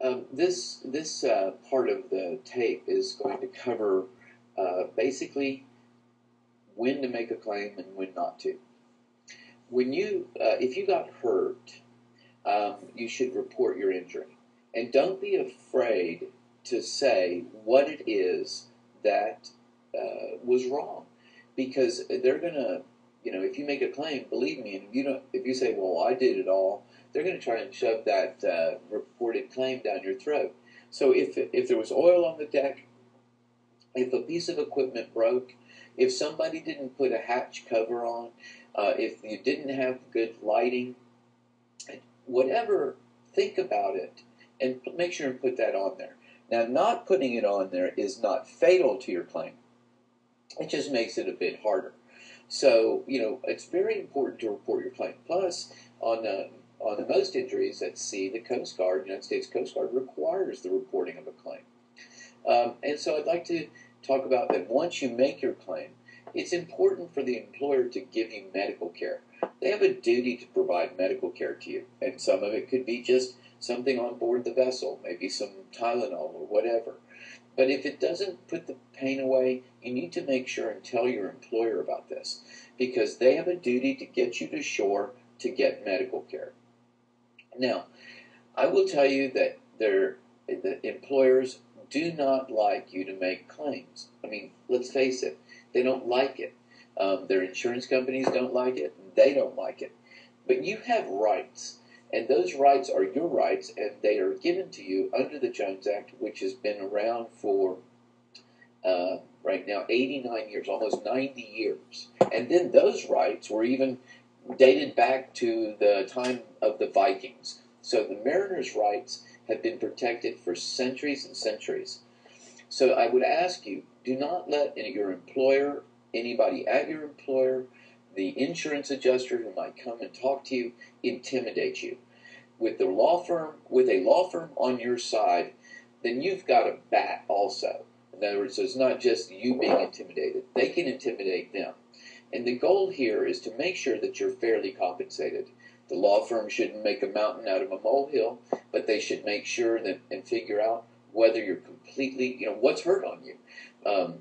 This part of the tape is going to cover basically when to make a claim and when not to. If you got hurt, you should report your injury, and don't be afraid to say what it is that was wrong, because they're gonna, if you make a claim, believe me, and if you say, "Well, I did it all," they're gonna try and shove that reported claim down your throat. So if there was oil on the deck, if a piece of equipment broke, if somebody didn't put a hatch cover on, if you didn't have good lighting, whatever, think about it and make sure and put that on there. Now, not putting it on there is not fatal to your claim. It just makes it a bit harder. So, it's very important to report your claim. Plus, on the most injuries at sea, the Coast Guard, United States Coast Guard, requires the reporting of a claim. And so I'd like to talk about that once you make your claim, it's important for the employer to give you medical care. They have a duty to provide medical care to you, and some of it could be just something on board the vessel, maybe some Tylenol or whatever. But if it doesn't put the pain away, you need to make sure and tell your employer about this, because they have a duty to get you to shore to get medical care. Now, I will tell you that the employers do not like you to make claims. I mean, let's face it, they don't like it. Their insurance companies don't like it. They don't like it. But you have rights, and those rights are your rights, and they are given to you under the Jones Act, which has been around for, right now, 89 years, almost 90 years. And then those rights were even dated back to the time of the Vikings. So the mariners' rights have been protected for centuries and centuries. So I would ask you, do not let your employer, anybody at your employer, the insurance adjuster who might come and talk to you, intimidate you. With a law firm on your side, then you've got a bat also. In other words, so it's not just you being intimidated. They can intimidate them. And the goal here is to make sure that you're fairly compensated. The law firm shouldn't make a mountain out of a molehill, but they should make sure that and figure out whether you're completely, what's hurt on you.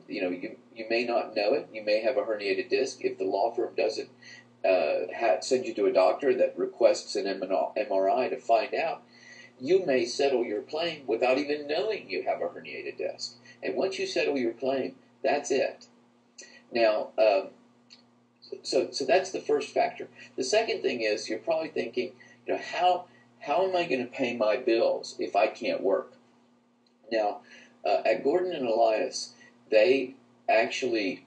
You may not know it. You may have a herniated disc. If the law firm doesn't send you to a doctor that requests an MRI to find out, you may settle your claim without even knowing you have a herniated disc. And once you settle your claim, that's it. Now, so that's the first factor. The second thing is you're probably thinking, how am I going to pay my bills if I can't work? Now, at Gordon and Elias, they actually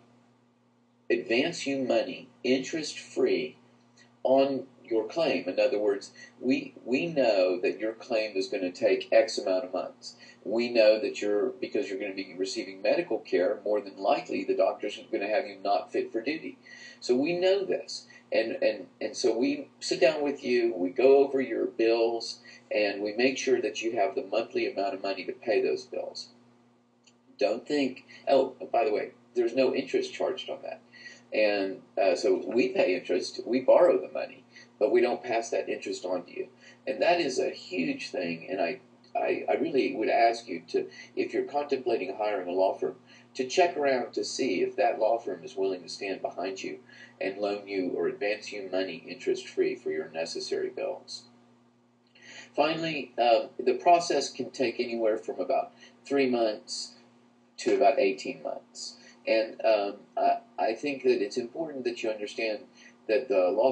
advance you money interest-free on your claim. In other words, we know that your claim is going to take X amount of months. We know that because you're going to be receiving medical care, more than likely the doctor's going to have you not fit for duty. So we know this. And so we sit down with you, we go over your bills, and we make sure that you have the monthly amount of money to pay those bills. Don't think, oh, by the way, there's no interest charged on that. And so we pay interest, we borrow the money, but we don't pass that interest on to you. And that is a huge thing, and I really would ask you to, if you're contemplating hiring a law firm, to check around to see if that law firm is willing to stand behind you and loan you or advance you money interest-free for your necessary bills. Finally, the process can take anywhere from about 3 months to about 18 months. And I think that it's important that you understand that the law